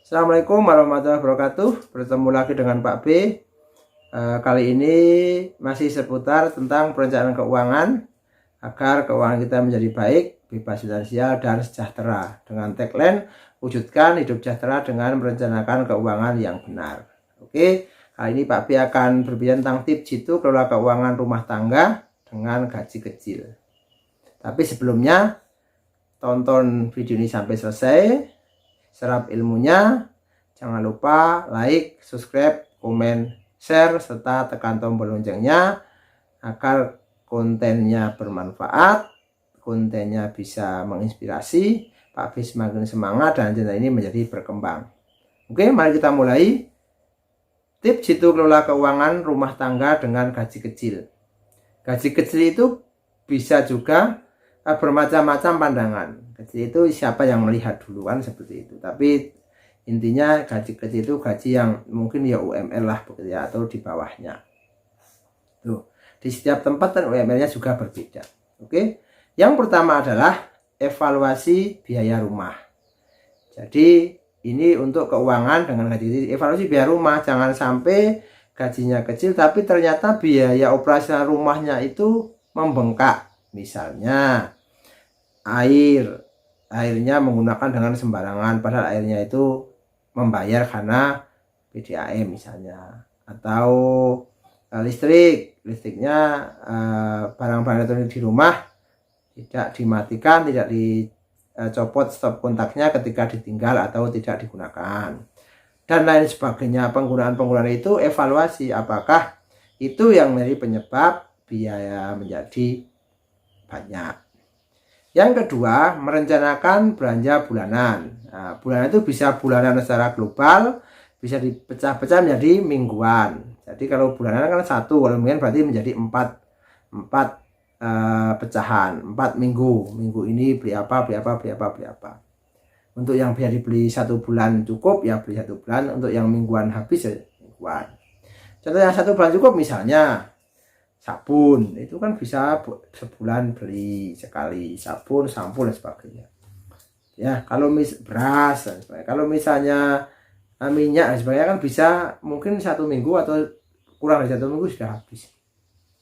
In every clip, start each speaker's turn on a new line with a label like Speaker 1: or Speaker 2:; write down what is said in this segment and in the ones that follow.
Speaker 1: Assalamualaikum warahmatullahi wabarakatuh. Bertemu lagi dengan Pak B. Kali ini masih seputar tentang perencanaan keuangan agar keuangan kita menjadi baik, bebas finansial dan sejahtera. Dengan tagline wujudkan hidup sejahtera dengan merencanakan keuangan yang benar. Oke, kali ini Pak B akan berbicara tentang tips jitu kelola keuangan rumah tangga dengan gaji kecil. Tapi sebelumnya tonton video ini sampai selesai. Serap ilmunya, jangan lupa like, subscribe, komen, share, serta tekan tombol loncengnya agar kontennya bermanfaat, kontennya bisa menginspirasi, Pak B semakin semangat dan channel ini menjadi berkembang. Oke, mari kita mulai. Tips jitu kelola keuangan rumah tangga dengan gaji kecil. Gaji kecil itu bisa juga bermacam-macam pandangan. Gaji itu siapa yang melihat duluan seperti itu. Tapi intinya gaji kecil itu gaji yang mungkin ya UMR lah begitu ya, atau di bawahnya. Tuh, di setiap tempat dan UMR-nya juga berbeda. Oke. Yang pertama adalah evaluasi biaya rumah. Jadi ini untuk keuangan dengan gaji kecil, evaluasi biaya rumah, jangan sampai gajinya kecil tapi ternyata biaya operasional rumahnya itu membengkak. Misalnya airnya menggunakan dengan sembarangan padahal airnya itu membayar karena PDAM misalnya, atau listriknya barang-barang elektronik di rumah tidak dimatikan, tidak dicopot stop kontaknya ketika ditinggal atau tidak digunakan dan lain sebagainya. Penggunaan itu evaluasi apakah itu yang menjadi penyebab biaya menjadi banyak. Yang kedua, merencanakan belanja bulanan. Nah, bulanan itu bisa bulanan secara global, bisa dipecah-pecah menjadi mingguan. Jadi kalau bulanan kan satu, kalau mingguan berarti menjadi empat pecahan, 4 minggu. Minggu ini beli apa. Untuk yang biasa dibeli 1 bulan cukup ya beli 1 bulan, untuk yang mingguan habis ya mingguan. Contoh yang 1 bulan cukup misalnya sabun, itu kan bisa sebulan beli sekali sabun, sampo dan sebagainya. Ya, kalau beras dan sebagainya. Kalau misalnya minyak dan sebagainya kan bisa mungkin 1 minggu atau kurang dari 1 minggu sudah habis.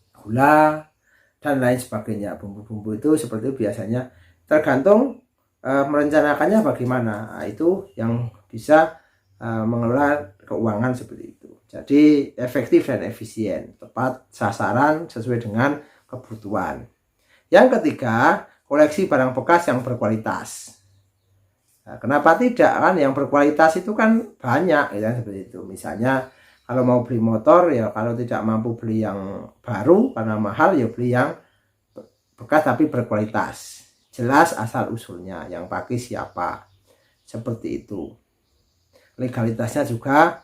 Speaker 1: Gula dan lain sebagainya. Bumbu-bumbu itu seperti itu biasanya tergantung merencanakannya bagaimana. Nah, itu yang bisa mengelola keuangan seperti itu. Jadi efektif dan efisien, tepat sasaran sesuai dengan kebutuhan. Yang ketiga, koleksi barang bekas yang berkualitas. Nah, kenapa tidak kan? Yang berkualitas itu kan banyak ya, seperti itu. Misalnya kalau mau beli motor ya, kalau tidak mampu beli yang baru karena mahal ya beli yang bekas tapi berkualitas. Jelas asal usulnya, yang pakai siapa. Seperti itu. Legalitasnya juga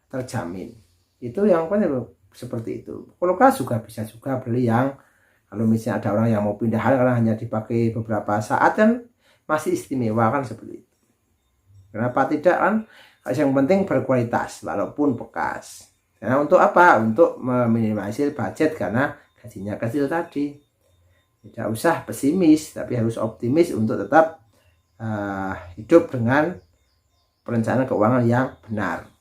Speaker 1: terjamin. Itu yang seperti itu. Kulkas juga bisa juga beli yang, kalau misalnya ada orang yang mau pindahan karena hanya dipakai beberapa saat kan masih istimewa kan seperti itu. Kenapa tidak kan? Yang penting berkualitas walaupun bekas. Karena untuk apa? Untuk meminimalisir budget karena gajinya kecil tadi. Tidak usah pesimis tapi harus optimis untuk tetap hidup dengan perencanaan keuangan yang benar.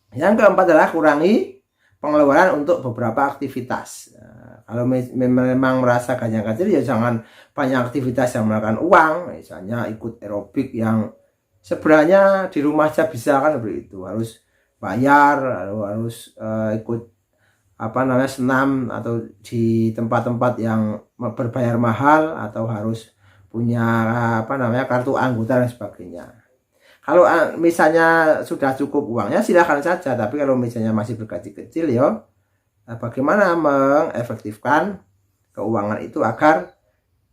Speaker 1: Yang keempat adalah kurangi pengeluaran untuk beberapa aktivitas. Nah, kalau memang merasa gajinya kecil ya jangan banyak aktivitas yang memakan uang. Misalnya ikut aerobik yang sebenarnya di rumah saja bisa kan seperti itu. Harus bayar, harus ikut senam atau di tempat-tempat yang berbayar mahal, atau harus punya kartu anggota dan sebagainya. Kalau misalnya sudah cukup uangnya silahkan saja, tapi kalau misalnya masih bergaji kecil ya bagaimana mengefektifkan keuangan itu agar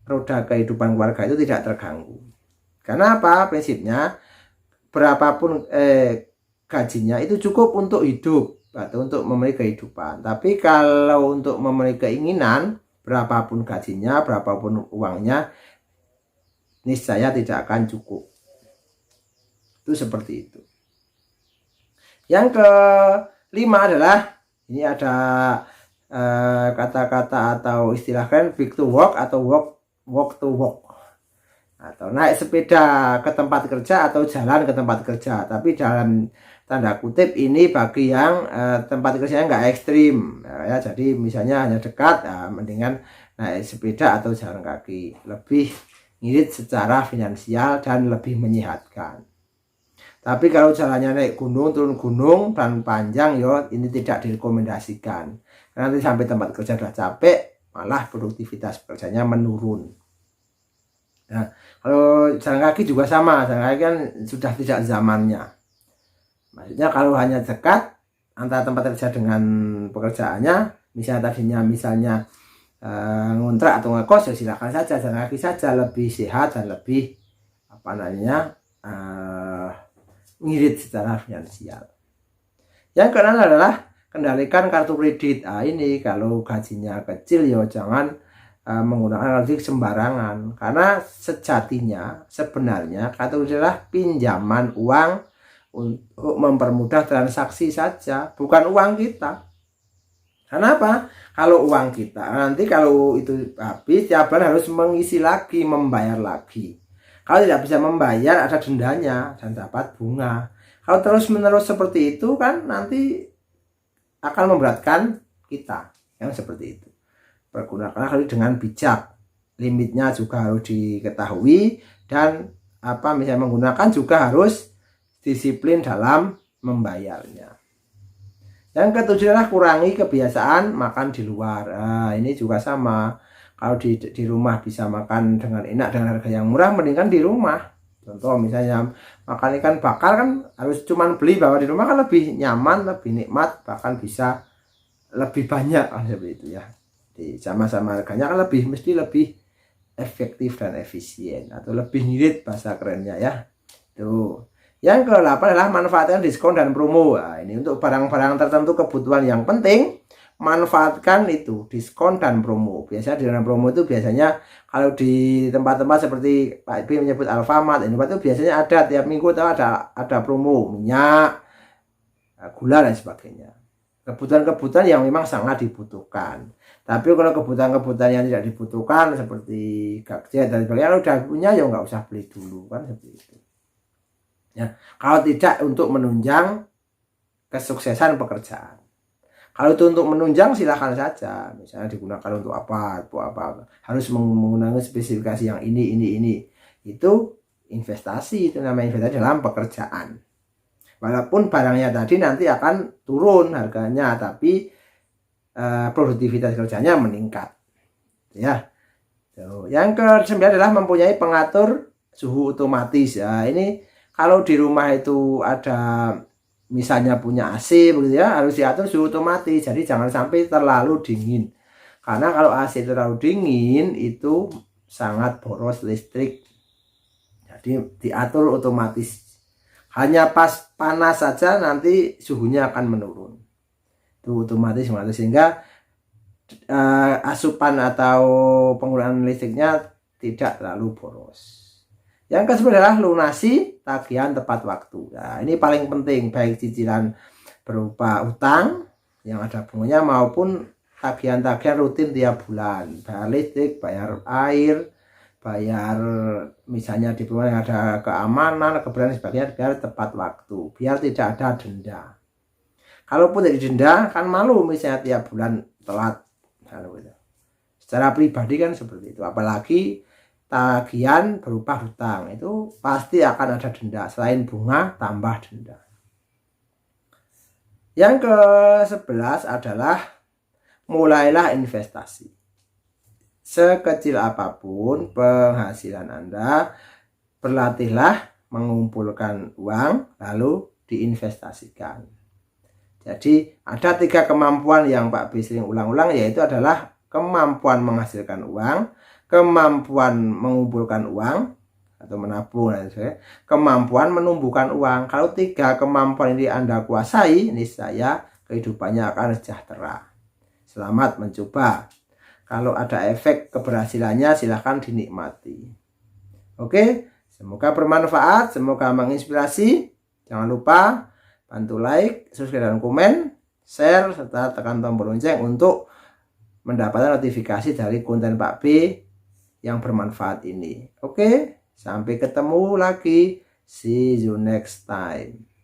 Speaker 1: roda kehidupan keluarga itu tidak terganggu. Karena apa? Prinsipnya berapapun gajinya itu cukup untuk hidup atau untuk memenuhi kehidupan. Tapi kalau untuk memenuhi keinginan, berapapun gajinya, berapapun uangnya, niscaya tidak akan cukup. Itu seperti itu. Yang kelima adalah ini ada kata-kata atau istilah keren, big to work atau work to work. atau naik sepeda ke tempat kerja atau jalan ke tempat kerja, tapi dalam tanda kutip ini bagi yang tempat kerjanya nggak ekstrim ya, jadi misalnya hanya dekat, mendingan naik sepeda atau jalan kaki, lebih ngirit secara finansial dan lebih menyehatkan. Tapi kalau jalannya naik gunung, turun gunung dan panjang, yo ini tidak direkomendasikan. Nanti sampai tempat kerja sudah capek, malah produktivitas kerjanya menurun. Nah, kalau jalan kaki juga sama, jalan kaki kan sudah tidak zamannya. Maksudnya kalau hanya dekat antara tempat kerja dengan pekerjaannya, misalnya ngontrak atau ngekos, ya silakan saja jalan kaki saja, lebih sehat dan lebih ngirit secara finansial. Yang keenam adalah kendalikan kartu kredit. Ini kalau gajinya kecil ya jangan menggunakan kartu kredit sembarangan, karena sejatinya sebenarnya kartu kredit adalah pinjaman uang untuk mempermudah transaksi saja, bukan uang kita. Kenapa? Kalau uang kita nanti kalau itu habis tiap bulan harus mengisi lagi, membayar lagi. Kalau tidak bisa membayar ada dendanya dan dapat bunga. Kalau terus menerus seperti itu kan nanti akan memberatkan kita, yang seperti itu. Pergunakanlah kali dengan bijak, limitnya juga harus diketahui, dan misalnya menggunakan juga harus disiplin dalam membayarnya. Yang ketujuh adalah kurangi kebiasaan makan di luar. Ini juga sama. Kalau di rumah bisa makan dengan enak dengan harga yang murah, mendingan di rumah. Contoh misalnya makan ikan bakar kan harus cuman beli, bawa di rumah kan lebih nyaman, lebih nikmat, bahkan bisa lebih banyak kan, seperti itu ya. Di sama-sama harganya kan mesti lebih efektif dan efisien, atau lebih ngirit bahasa kerennya ya. Tuh. Yang ke-8 adalah manfaatkan diskon dan promo. Ini untuk barang-barang tertentu kebutuhan yang penting, manfaatkan itu diskon dan promo. Biasanya di dalam promo itu biasanya kalau di tempat-tempat seperti Pak Ibi menyebut Alfamart, ini itu biasanya ada tiap minggu ada promo minyak, gula dan sebagainya. Kebutuhan-kebutuhan yang memang sangat dibutuhkan. Tapi kalau kebutuhan-kebutuhan yang tidak dibutuhkan seperti gadget dan sebagainya, kalau udah punya ya nggak usah beli dulu kan, seperti itu. Ya, kalau tidak untuk menunjang kesuksesan pekerjaan. Kalau itu untuk menunjang silahkan saja, misalnya digunakan untuk apa, harus menggunakan spesifikasi yang ini. Itu investasi, itu namanya investasi dalam pekerjaan. Walaupun barangnya tadi nanti akan turun harganya, tapi produktivitas kerjanya meningkat. Ya. Yang ke-9 adalah mempunyai pengatur suhu otomatis. Ya, ini kalau di rumah itu ada misalnya punya AC begitu ya, harus diatur suhu otomatis. Jadi jangan sampai terlalu dingin. Karena kalau AC terlalu dingin itu sangat boros listrik. Jadi diatur otomatis. Hanya pas panas saja nanti suhunya akan menurun. Itu otomatis sehingga asupan atau penggunaan listriknya tidak terlalu boros. Yang ke-10 adalah lunasi tagihan tepat waktu. Nah, ini paling penting, baik cicilan berupa utang yang ada bunganya maupun tagihan-tagihan rutin tiap bulan. Bayar listrik, bayar air, bayar misalnya di rumah yang ada keamanan, keberanian sebagainya, biar tepat waktu, biar tidak ada denda. Kalaupun tidak denda kan malu misalnya tiap bulan telat. Secara pribadi kan seperti itu, apalagi tagihan berupa hutang itu pasti akan ada denda, selain bunga tambah denda. Yang ke-11 adalah mulailah investasi. Sekecil apapun penghasilan Anda, berlatihlah mengumpulkan uang lalu diinvestasikan. Jadi ada 3 kemampuan yang Pak B sering ulang-ulang, yaitu adalah kemampuan menghasilkan uang, kemampuan mengumpulkan uang atau menabung, kemampuan menumbuhkan uang. Kalau 3 kemampuan ini Anda kuasai, niscaya kehidupannya akan sejahtera. Selamat mencoba. Kalau ada efek keberhasilannya silahkan dinikmati. Oke, semoga bermanfaat, semoga menginspirasi. Jangan lupa bantu like, subscribe dan komen, share serta tekan tombol lonceng untuk mendapatkan notifikasi dari konten Pak B yang bermanfaat ini. Oke, Sampai ketemu lagi. See you next time.